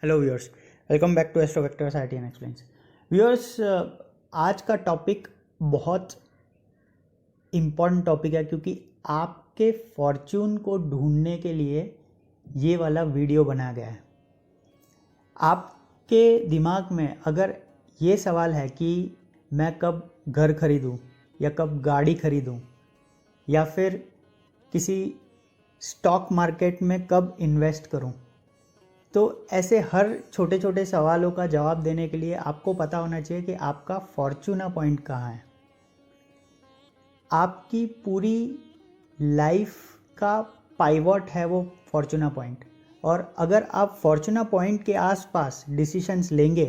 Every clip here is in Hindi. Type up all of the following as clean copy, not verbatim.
Hello viewers, welcome back to astro vectors IT and explains. Viewers, आज का टॉपिक बहुत इम्पॉर्टेंट टॉपिक है क्योंकि आपके फॉर्च्यून को ढूंढने के लिए ये वाला वीडियो बनाया गया है। आपके दिमाग में अगर ये सवाल है कि मैं कब घर खरीदूं या कब गाड़ी खरीदूं या फिर किसी स्टॉक मार्केट में कब इन्वेस्ट करूं, तो ऐसे हर छोटे छोटे सवालों का जवाब देने के लिए आपको पता होना चाहिए कि आपका फॉर्च्यूना पॉइंट कहाँ है। आपकी पूरी लाइफ का पाइवट है वो फॉर्च्यूना पॉइंट, और अगर आप फॉर्च्यूना पॉइंट के आसपास डिसीशंस लेंगे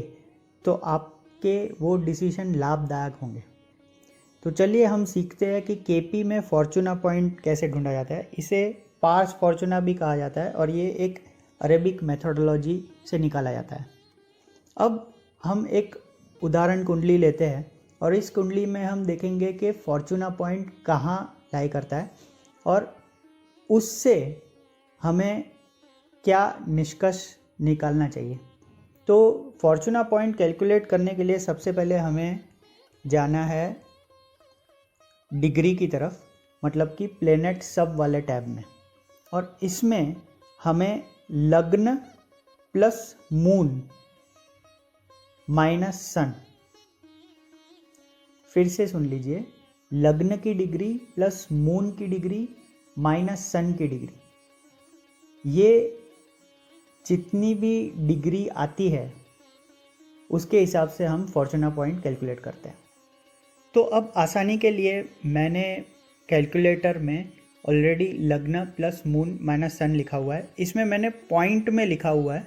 तो आपके वो डिसीशन लाभदायक होंगे। तो चलिए हम सीखते हैं कि केपी में फॉर्च्यूना पॉइंट कैसे ढूंढा जाता है। इसे पार्स फॉर्च्यूना भी कहा जाता है और ये एक अरेबिक मेथोडोलॉजी से निकाला जाता है। अब हम एक उदाहरण कुंडली लेते हैं और इस कुंडली में हम देखेंगे कि फॉर्च्यूना पॉइंट कहाँ लाई करता है और उससे हमें क्या निष्कर्ष निकालना चाहिए। तो फॉर्च्यूना पॉइंट कैलकुलेट करने के लिए सबसे पहले हमें जाना है डिग्री की तरफ, मतलब कि प्लेनेट सब वाले टैब में, और इसमें हमें लग्न प्लस मून माइनस सन, फिर से सुन लीजिए, लग्न की डिग्री प्लस मून की डिग्री माइनस सन की डिग्री, ये जितनी भी डिग्री आती है उसके हिसाब से हम फॉर्च्यूना पॉइंट कैलकुलेट करते हैं। तो अब आसानी के लिए मैंने कैलकुलेटर में ऑलरेडी लग्न प्लस मून माइनस सन लिखा हुआ है। इसमें मैंने पॉइंट में लिखा हुआ है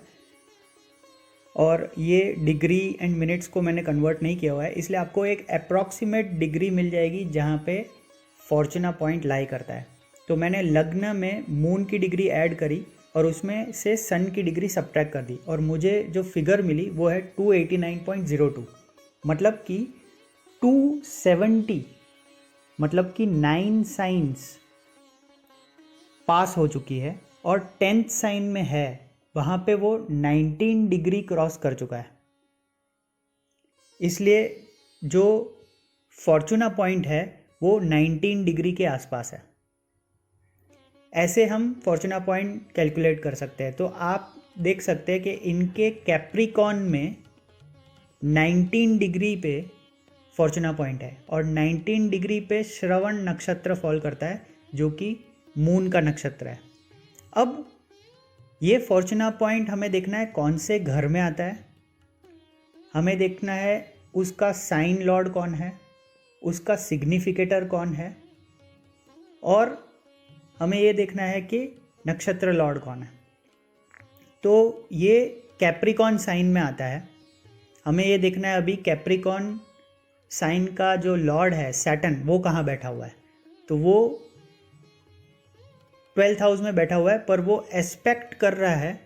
और ये डिग्री एंड मिनट्स को मैंने कन्वर्ट नहीं किया हुआ है, इसलिए आपको एक अप्रॉक्सीमेट डिग्री मिल जाएगी जहाँ पे फॉर्च्यूना पॉइंट लाई करता है। तो मैंने लग्न में मून की डिग्री ऐड करी और उसमें से सन की डिग्री सब्ट्रैक्ट कर दी और मुझे जो फिगर मिली वो है 289.02, मतलब कि 270, मतलब कि 9 साइंस पास हो चुकी है और 10th साइन में है, वहाँ पे वो 19 डिग्री क्रॉस कर चुका है। इसलिए जो फॉर्च्यूना पॉइंट है वो 19 डिग्री के आसपास है। ऐसे हम फॉर्च्यूना पॉइंट कैलकुलेट कर सकते हैं। तो आप देख सकते हैं कि इनके कैप्रिकॉन में 19 डिग्री पे फॉर्च्यूना पॉइंट है और 19 डिग्री पे श्रवण नक्षत्र फॉल करता है जो कि मून का नक्षत्र है। अब ये फॉर्च्यूना पॉइंट हमें देखना है कौन से घर में आता है, हमें देखना है उसका साइन लॉर्ड कौन है, उसका सिग्निफिकेटर कौन है, और हमें ये देखना है कि नक्षत्र लॉर्ड कौन है। तो ये कैप्रिकॉन साइन में आता है। हमें ये देखना है अभी कैप्रिकॉन साइन का जो लॉर्ड है सैटर्न, वो कहाँ बैठा हुआ है। तो वो 12th हाउस में बैठा हुआ है, पर वो एस्पेक्ट कर रहा है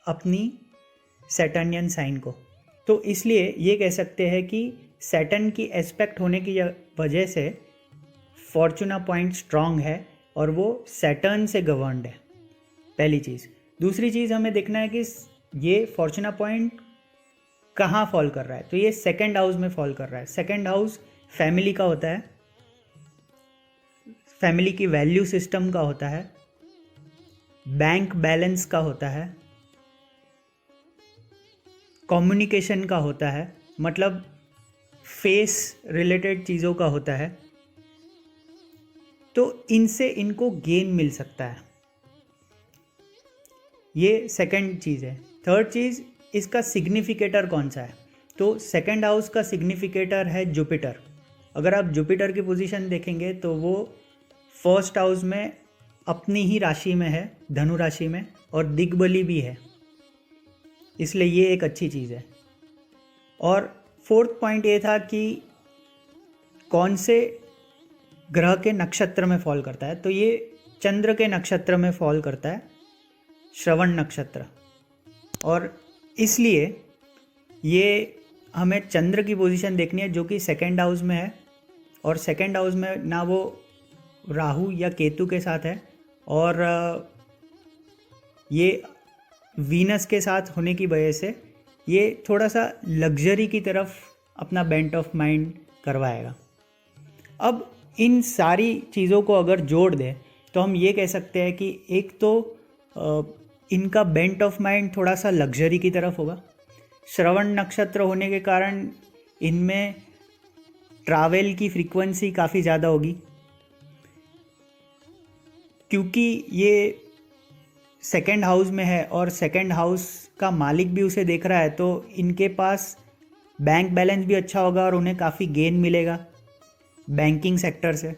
अपनी सैटर्नियन साइन को। तो इसलिए ये कह सकते हैं कि सैटर्न की एस्पेक्ट होने की वजह से फॉर्च्यूना पॉइंट स्ट्रांग है और वो सैटर्न से गवर्नड है, पहली चीज़। दूसरी चीज़ हमें देखना है कि ये फॉर्च्यूना पॉइंट कहाँ फॉल कर रहा है। तो ये सेकंड हाउस में फॉल कर रहा है। सेकंड हाउस फैमिली का होता है, फैमिली की वैल्यू सिस्टम का होता है, बैंक बैलेंस का होता है, कम्युनिकेशन का होता है, मतलब फेस रिलेटेड चीज़ों का होता है। तो इनसे इनको गेन मिल सकता है, ये सेकंड चीज़ है। थर्ड चीज़, इसका सिग्निफिकेटर कौन सा है। तो सेकंड हाउस का सिग्निफिकेटर है जुपिटर। अगर आप जुपिटर की पोजीशन देखेंगे तो वो फर्स्ट हाउस में अपनी ही राशि में है, धनु राशि में, और दिग्बली भी है, इसलिए ये एक अच्छी चीज़ है। और फोर्थ पॉइंट ये था कि कौन से ग्रह के नक्षत्र में फॉल करता है। तो ये चंद्र के नक्षत्र में फॉल करता है, श्रवण नक्षत्र, और इसलिए ये हमें चंद्र की पोजीशन देखनी है जो कि सेकंड हाउस में है, और सेकंड हाउस में ना वो राहु या केतु के साथ है, और ये वीनस के साथ होने की वजह से ये थोड़ा सा लग्जरी की तरफ अपना बेंट ऑफ माइंड करवाएगा। अब इन सारी चीज़ों को अगर जोड़ दें तो हम ये कह सकते हैं कि एक तो इनका बेंट ऑफ माइंड थोड़ा सा लग्जरी की तरफ होगा। श्रवण नक्षत्र होने के कारण इनमें ट्रैवल की फ्रीक्वेंसी काफ़ी ज़्यादा होगी, क्योंकि ये सेकंड हाउस में है और सेकंड हाउस का मालिक भी उसे देख रहा है, तो इनके पास बैंक बैलेंस भी अच्छा होगा और उन्हें काफ़ी गेन मिलेगा बैंकिंग सेक्टर से।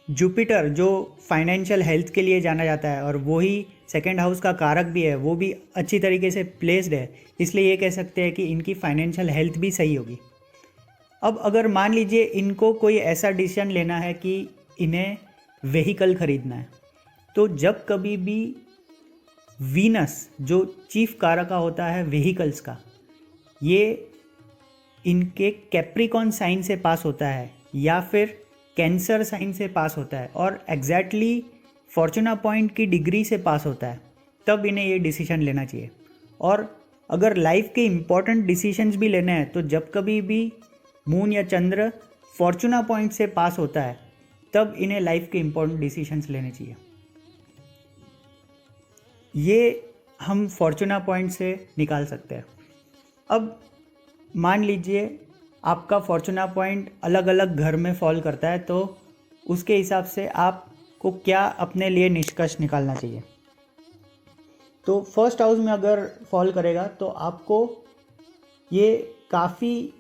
जुपिटर जो फाइनेंशियल हेल्थ के लिए जाना जाता है और वही सेकंड हाउस का कारक भी है, वो भी अच्छी तरीके से प्लेस्ड है, इसलिए ये कह सकते हैं कि इनकी फाइनेंशियल हेल्थ भी सही होगी। अब अगर मान लीजिए इनको कोई ऐसा डिसीजन लेना है कि इन्हें व्हीकल खरीदना है, तो जब कभी भी वीनस जो चीफ कारक होता है व्हीकल्स का, ये इनके कैप्रिकॉन साइन से पास होता है या फिर कैंसर साइन से पास होता है और एग्जैक्टली फॉर्चूना पॉइंट की डिग्री से पास होता है, तब इन्हें ये डिसीजन लेना चाहिए। और अगर लाइफ के इम्पॉर्टेंट डिसीजंस भी लेने हैं तो जब कभी भी मून या चंद्र फॉर्चूना पॉइंट से पास होता है, तब इन्हें लाइफ के इम्पॉर्टेंट डिसीजंस लेने चाहिए। ये हम फॉर्चूना पॉइंट से निकाल सकते हैं। अब मान लीजिए आपका फॉर्चूना पॉइंट अलग अलग घर में फॉल करता है, तो उसके हिसाब से आपको क्या अपने लिए निष्कर्ष निकालना चाहिए। तो फर्स्ट हाउस में अगर फॉल करेगा तो आपको ये काफ़ी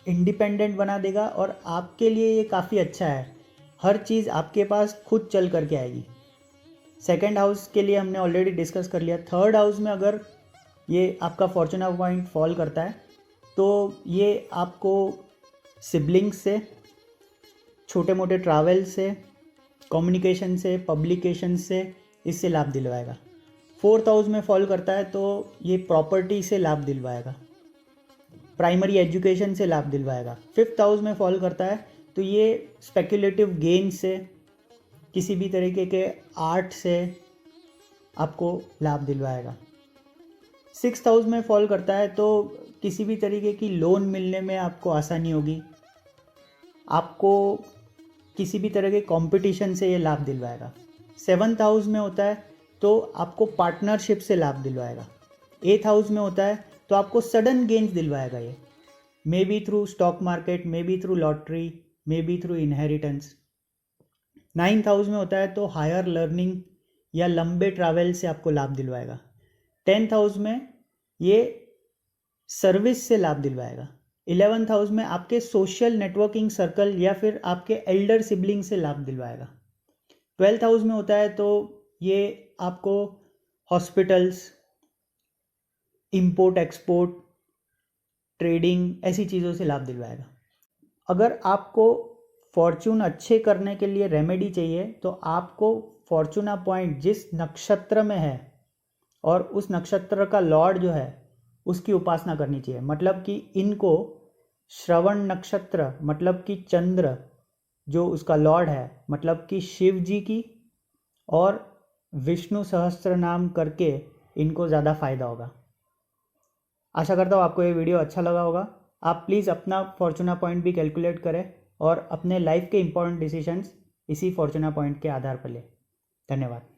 इंडिपेंडेंट बना देगा और आपके लिए ये काफ़ी अच्छा है, हर चीज़ आपके पास खुद चल करके आएगी। सेकंड हाउस के लिए हमने ऑलरेडी डिस्कस कर लिया। थर्ड हाउस में अगर ये आपका फॉर्चूना पॉइंट फॉल करता है तो ये आपको सिबलिंग्स से, छोटे मोटे ट्रैवल से, कम्युनिकेशन से, पब्लिकेशन से, इससे लाभ दिलवाएगा। फोर्थ हाउस में फॉल करता है तो ये प्रॉपर्टी से लाभ दिलवाएगा, प्राइमरी एजुकेशन से लाभ दिलवाएगा। फिफ्थ हाउस में फॉल करता है तो ये स्पेक्युलेटिव गेन से, किसी भी तरीके के आर्ट से आपको लाभ दिलवाएगा। सिक्स्थ हाउस में फॉल करता है तो किसी भी तरीके की लोन मिलने में आपको आसानी होगी, आपको किसी भी तरह के कंपटीशन से ये लाभ दिलवाएगा। सेवन्थ हाउस में होता है तो आपको पार्टनरशिप से लाभ दिलवाएगा। एथ हाउस में होता है तो आपको सडन गेन्स दिलवाएगा, ये may be through stock market, may be through lottery, may be through inheritance. Ninth house में होता है तो हायर लर्निंग या लंबे ट्रैवल से आपको लाभ दिलवाएगा। टेंथ हाउस में ये सर्विस से लाभ दिलवाएगा। 11th हाउस में आपके सोशल नेटवर्किंग सर्कल या फिर आपके एल्डर सिबलिंग से लाभ दिलवाएगा। 12th हाउस में होता है तो ये आपको हॉस्पिटल्स, इंपोर्ट एक्सपोर्ट, ट्रेडिंग, ऐसी चीज़ों से लाभ दिलवाएगा। अगर आपको फॉर्चून अच्छे करने के लिए रेमेडी चाहिए तो आपको फॉर्चूना पॉइंट जिस नक्षत्र में है और उस नक्षत्र का लॉर्ड जो है उसकी उपासना करनी चाहिए। मतलब कि इनको श्रवण नक्षत्र, मतलब कि चंद्र जो उसका लॉर्ड है, मतलब कि शिव जी की और विष्णु सहस्त्र नाम करके इनको ज़्यादा फ़ायदा होगा। आशा करता हूँ आपको ये वीडियो अच्छा लगा होगा। आप प्लीज़ अपना फॉर्चूना पॉइंट भी कैलकुलेट करें और अपने लाइफ के इंपॉर्टेंट डिसीजंस इसी फॉर्चूना पॉइंट के आधार पर लें। धन्यवाद।